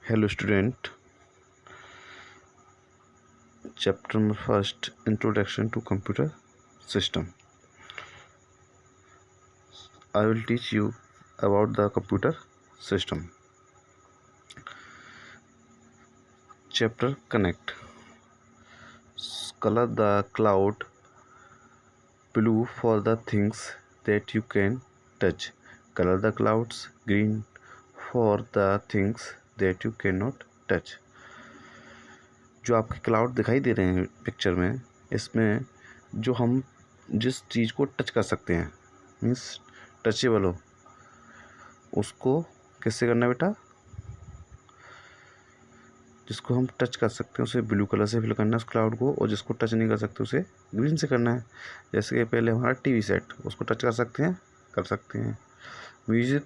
Hello student, chapter number first, Introduction to Computer System. I will teach you about the computer system. Chapter Connect. Color the cloud blue for the things that you can touch. Color the clouds green for the things that you cannot touch. जो आपके cloud दिखाई दे रहे हैं picture में, इसमें जो हम जिस चीज़ को टच कर सकते हैं मीन्स टचेबल हो, उसको कैसे करना है बेटा? जिसको हम टच कर सकते हैं उसे ब्लू कलर से फिल करना है उस क्लाउड को, और जिसको टच नहीं कर सकते उसे ग्रीन से करना है। जैसे कि पहले हमारा टीवी सेट, उसको टच कर सकते हैं, कर सकते हैं। म्यूजिक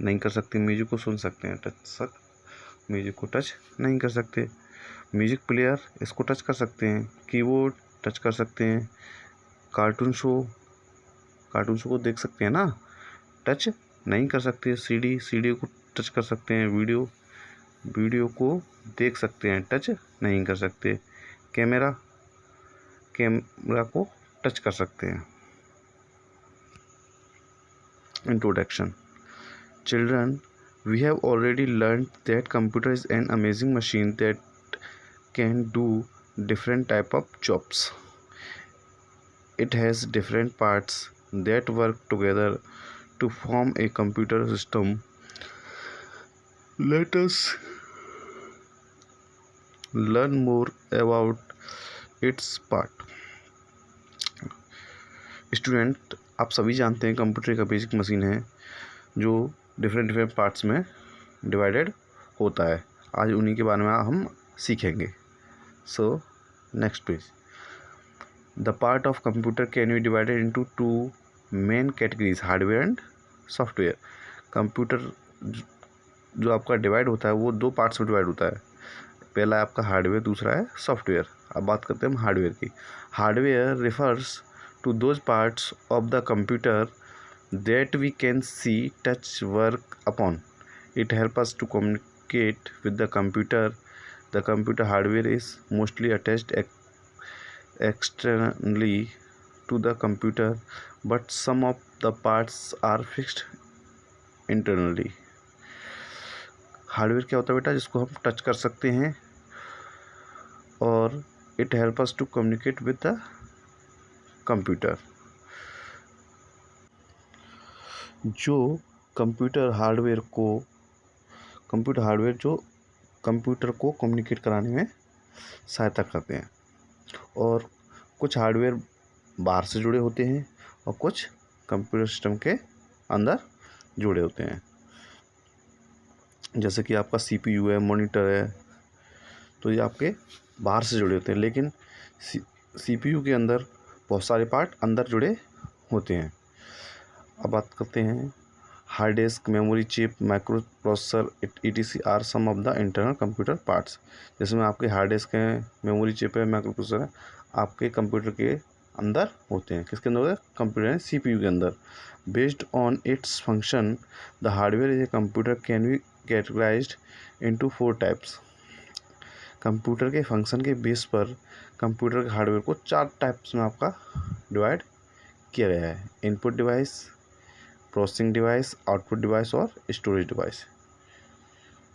नहीं कर सकते, म्यूजिक को सुन सकते हैं, म्यूजिक को टच नहीं कर सकते। म्यूजिक प्लेयर, इसको टच कर सकते हैं। कीबोर्ड टच कर सकते हैं। कार्टून शो को देख सकते हैं ना, टच नहीं कर सकते। सीडी को टच कर सकते हैं। वीडियो को देख सकते हैं, टच नहीं कर सकते। कैमरा को टच कर सकते हैं। Introduction. Children, we have already learned that computer is an amazing machine that can do different type of jobs. It has different parts that work together to form a computer system. Let us learn more about its part. Student, आप सभी जानते हैं computer एक basic machine है जो different parts में divided होता है। आज उन्हीं के बारे में हम सीखेंगे। So next page. The part of computer can B divided into two main categories, hardware and software. Computer जो आपका डिवाइड होता है वो दो पार्ट्स में डिवाइड होता है। पहला है आपका हार्डवेयर, दूसरा है सॉफ्टवेयर. अब बात करते हैं हम हार्डवेयर की. Hardware refers to those parts of the computer that we can see, touch, work upon. It helps us to communicate with the computer. The computer hardware is mostly attached externally to the computer, but some of the parts are fixed internally. Hardware क्या होता है बेटा? जिसको हम touch कर सकते हैं, और it help us to communicate with the computer. जो कंप्यूटर हार्डवेयर जो कंप्यूटर को कम्युनिकेट कराने में सहायता करते हैं, और कुछ हार्डवेयर बाहर से जुड़े होते हैं और कुछ कंप्यूटर सिस्टम के अंदर जुड़े होते हैं. जैसे कि आपका CPU है, मॉनिटर है, तो ये आपके बाहर से जुड़े होते हैं, लेकिन CPU के अंदर बहुत सारे पार्ट अंदर जुड़े होते हैं. अब बात करते हैं hard disk, memory chip, micro processor etc are some of the internal computer parts. जिसमें आपके हार्ड डिस्क है, मेमोरी चिप है, माइक्रो प्रोसेसर है, आपके कंप्यूटर के अंदर होते हैं. किसके अंदर होते हैं? कंप्यूटर है CPU के अंदर. Based on its function, the hardware is a computer can be categorized into 4 types. Computer के फंक्शन के बेस पर कंप्यूटर के हार्डवेयर को 4 टाइप्स में आपका डिवाइड किया गया है. Input device, processing device, output device और स्टोरेज डिवाइस.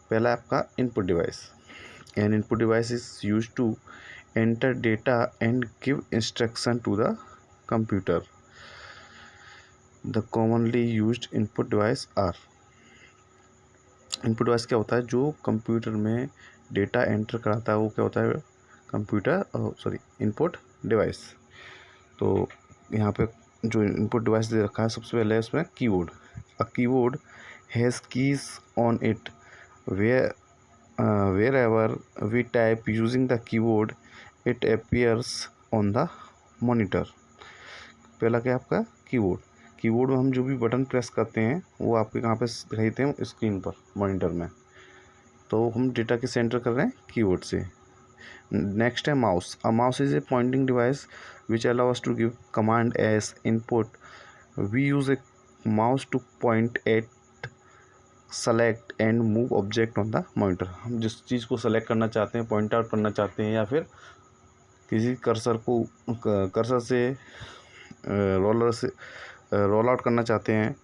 पहला आपका input device. An input device is use to enter data and give instruction to the computer. The commonly used input device are. Input device क्या होता है? जो computer में data enter कराता है वो क्या होता है? Input device. तो यहाँ पे जो इनपुट डिवाइस दे रखा है, सबसे पहले उसमें keyboard. A keyboard has keys on it. wherever we type using the keyboard, it appears on the monitor. पहला क्या है आपका? कीबोर्ड. कीबोर्ड में हम जो भी बटन प्रेस करते हैं वो आपके कहाँ पे दिखाई देते हैं? स्क्रीन पर, मॉनिटर में. तो हम डेटा के सेंटर कर रहे हैं कीबोर्ड से. नेक्स्ट है mouse. A mouse is a pointing device which allow us to give command as input. We use a mouse to point at select and move object on the monitor. हम जिस चीज़ को select करना चाहते हैं, point out करना चाहते हैं, या फिर किसी कर्सर से रोलर से रोल आउट करना चाहते हैं,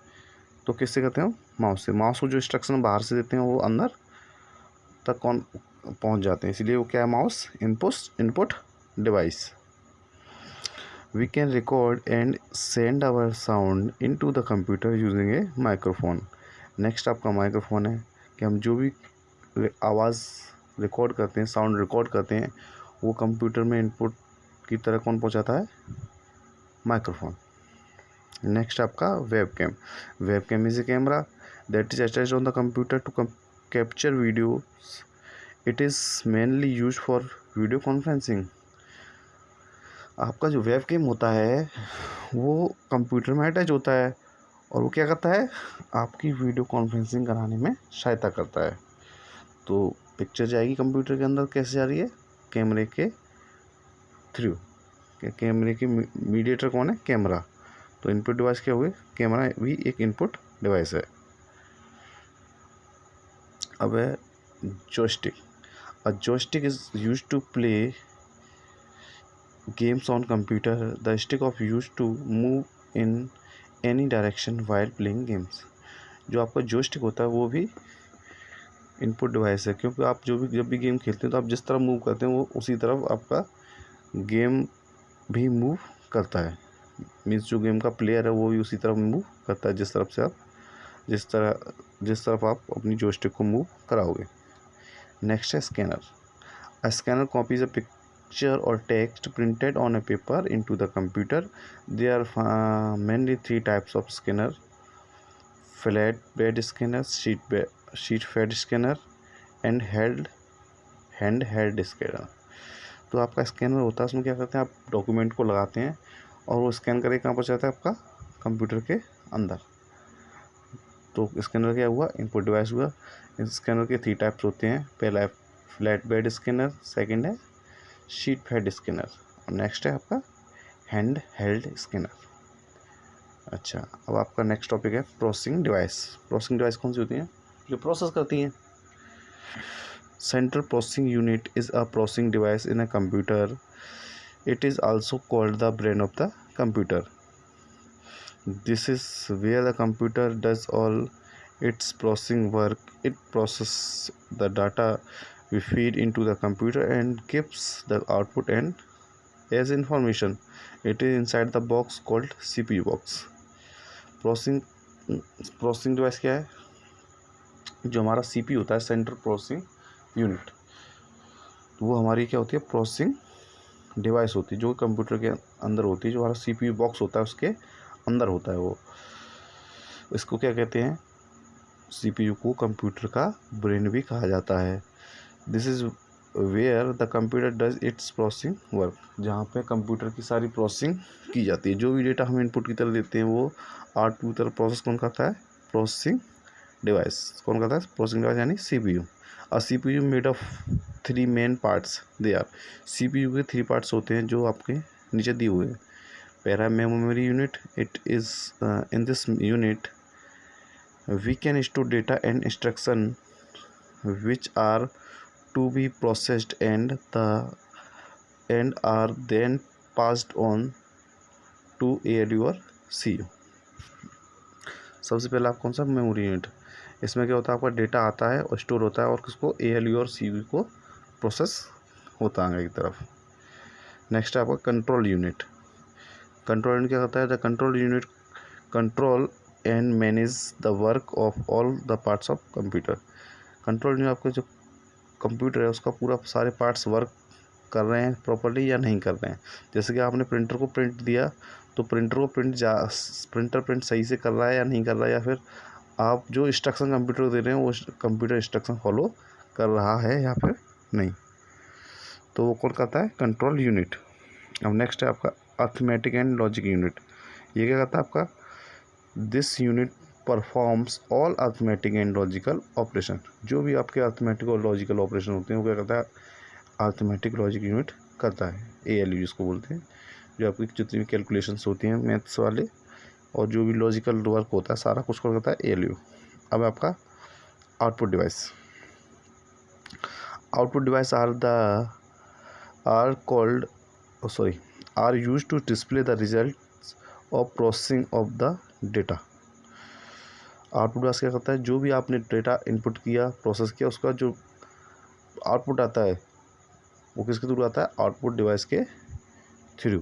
तो किससे करते हैं? माउस से। माउस को जो इंस्ट्रक्शन बाहर से देते हैं वो अंदर तक कौन पहुंच जाते हैं, इसलिए वो क्या है? Mouse input device. We can record and send our sound into the computer using a microphone. Next आपका माइक्रोफोन है कि हम जो भी आवाज़ रिकॉर्ड करते हैं, साउंड रिकॉर्ड करते हैं, वो कंप्यूटर में इनपुट की तरह कौन पहुंचाता है? माइक्रोफोन। नेक्स्ट आपका webcam. Webcam is a camera that is attached on the computer to capture video. It is mainly use for video conferencing. आपका जो वेबकैम होता है वो कंप्यूटर में अटैच होता है और वो क्या करता है? आपकी वीडियो कॉन्फ्रेंसिंग कराने में सहायता करता है। तो पिक्चर जाएगी कंप्यूटर के अंदर, कैसे जा रही है? कैमरे के थ्रू। कैमरे के मीडिएटर कौन है? कैमरा। तो इनपुट डिवाइस क्या हुए? कैमरा भी एक इनपुट डिवाइस है। अब है joystick. A joystick is used to play games on computer. The stick of used to move in any direction while playing games. जो आपका joystick होता है वो भी इनपुट डिवाइस है, क्योंकि आप जब भी गेम खेलते हैं तो आप जिस तरफ मूव करते हैं वो उसी तरफ आपका गेम भी मूव करता है। मीन्स जो गेम का प्लेयर है वो भी उसी तरफ मूव करता है जिस तरफ आप अपनी जॉयस्टिक को मूव कराओगे। नेक्स्ट है scanner. A scanner copies a picture or text printed on a paper into the computer. There are mainly three types of scanner: flatbed scanner, sheet fed scanner and handheld scanner. तो आपका scanner होता है, उसमें क्या करते हैं? आप document को लगाते हैं और वो स्कैन करके कहाँ पहुँच जाता है? आपका कंप्यूटर के अंदर। तो स्कैनर क्या हुआ? इनपुट डिवाइस हुआ। इस स्कैनर के 3 टाइप्स होते हैं। पहला है फ्लैट बेड स्कैनर, सेकेंड है शीट फेड स्कैनर और नेक्स्ट है आपका हैंड हेल्ड स्कैनर। अच्छा, अब आपका नेक्स्ट टॉपिक है प्रोसेसिंग डिवाइस। प्रोसेसिंग डिवाइस कौन सी होती हैं? जो प्रोसेस करती हैं। Central processing unit is a processing device in a computer. It is also called the brain of the computer. This is where the computer does all its processing work. It processes the data we feed into the computer and gives the output and as information. It is inside the box called CPU box. Processing device क्या है? जो हमारा CPU होता है, central processing unit, वो हमारी क्या होती है? प्रोसेसिंग डिवाइस होती है जो कंप्यूटर के अंदर होती है। जो हमारा CPU बॉक्स होता है उसके अंदर होता है वो। इसको क्या कहते हैं? CPU को कंप्यूटर का ब्रेन भी कहा जाता है। This is where the computer does its processing work. जहाँ पे कंप्यूटर की सारी प्रोसेसिंग की जाती है। जो भी डेटा हम इनपुट की तरफ देते हैं वो आउटपुट की तरफ प्रोसेस कौन करता है? Processing device. कौन करता है? प्रोसेसिंग डिवाइस यानी CPU। और CPU made of 3 main parts. They are, CPU के 3 पार्ट्स होते हैं जो आपके नीचे दिए हुए हैं। पहला memory unit. It is in this unit we can store data and instruction which are to be processed and are then passed on to ALU or CPU. सबसे पहले आप कौन सा? Memory unit. इसमें क्या होता है? आपका डेटा आता है और स्टोर होता है और किसको? ALU और CPU को प्रोसेस होता है आगे की तरफ। नेक्स्ट है आपका कंट्रोल यूनिट। कंट्रोल यूनिट क्या होता है? The control unit control and manage the work of all the parts of computer. Control unit आपका जो कंप्यूटर है उसका पूरा सारे पार्ट्स वर्क कर रहे हैं प्रॉपर्ली या नहीं कर रहे हैं। जैसे कि आपने प्रिंटर को प्रिंट दिया तो प्रिंटर को प्रिंटर प्रिंट सही से कर रहा है या नहीं कर रहा है, या फिर आप जो इंस्ट्रक्शन कंप्यूटर को दे रहे हैं वो कंप्यूटर इंस्ट्रक्शन फॉलो कर रहा है या फिर नहीं। तो वो कौन करता है? Control unit. अब नेक्स्ट है आपका अर्थमेटिक एंड लॉजिक यूनिट। ये क्या करता है आपका? This unit performs all arithmetic and logical operation. जो भी आपके अर्थमेटिक और लॉजिकल ऑपरेशन होते हैं वो क्या करता है? अर्थमेटिक लॉजिक यूनिट करता है। ALU जिसको बोलते हैं। जो आपकी जितनी भी कैलकुलेशंस होती हैं मैथ्स वाले और जो भी लॉजिकल वर्क होता है सारा कुछ करता है ALU। अब आपका output device. Output device are called are used to display the results of processing of the data. Output device क्या करता है, जो भी आपने डेटा इनपुट किया, प्रोसेस किया, उसका जो आउटपुट आता है वो किसके थ्रू आता है, आउटपुट डिवाइस के थ्रू.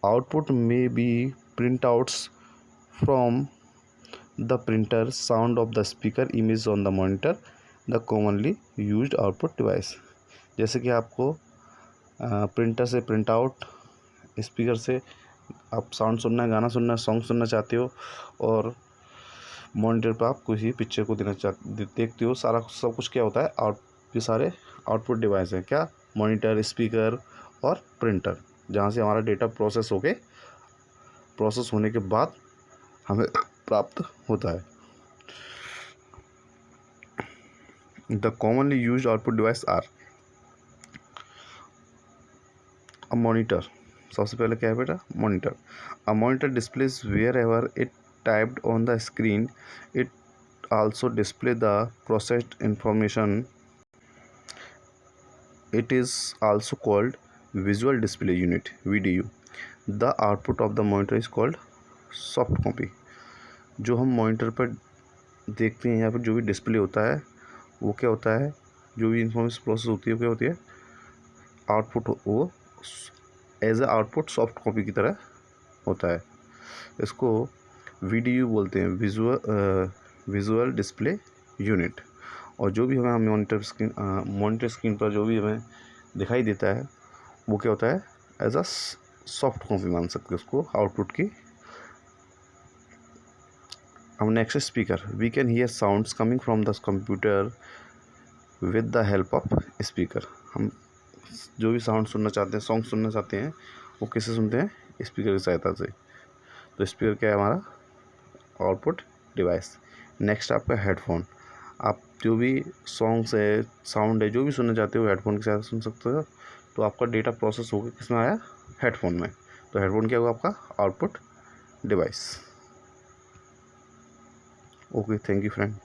आउटपुट में be print outs from the printer, sound of the speaker, image on the monitor, the commonly used output device. जैसे कि आपको प्रिंटर से प्रिंट आउट, स्पीकर से आप साउंड सुनना है, गाना सुनना है, सॉन्ग सुनना चाहते हो, और मॉनिटर पर आप किसी पिक्चर को देखते हो, सारा सब कुछ क्या होता है, ये सारे आउटपुट डिवाइस हैं. क्या, मॉनिटर, स्पीकर और प्रिंटर, जहाँ से हमारा डेटा प्रोसेस होने के बाद हमें प्राप्त होता है. The commonly used output device are a monitor. सबसे पहले क्या है बेटा, monitor. A monitor displays wherever it typed on the screen. It also display the processed information. It is also called visual display unit, VDU. The output of the monitor is called soft copy. जो हम monitor पर देखते हैं, यहाँ पर जो भी display होता है वो क्या होता है, जो भी इंफॉर्मेशन प्रोसेस होती है वो क्या होती है, आउटपुट, वो as a output soft copy की तरह होता है. इसको VDU बोलते हैं, विजुअल डिस्प्ले यूनिट. और जो भी हमें मॉनिटर स्क्रीन पर जो भी हमें दिखाई देता है वो क्या होता है, एज अ सॉफ्ट कॉपी मान सकते हैं उसको आउटपुट की. अब next speaker. We can hear sounds coming from the computer with the help of speaker. हम जो भी साउंड सुनना चाहते हैं, सॉन्ग सुनना चाहते हैं, वो किससे सुनते हैं, स्पीकर की सहायता से. तो स्पीकर क्या है, हमारा आउटपुट डिवाइस. नेक्स्ट आपका हेडफोन. आप जो भी सॉन्ग्स है, साउंड है, जो भी सुनना चाहते हो हेडफोन के साथ सुन सकते हो. तो आपका डेटा प्रोसेस होकर किसमें आया, हेडफोन में. तो हेडफोन क्या होगा, आपका output device. Okay, thank you friend.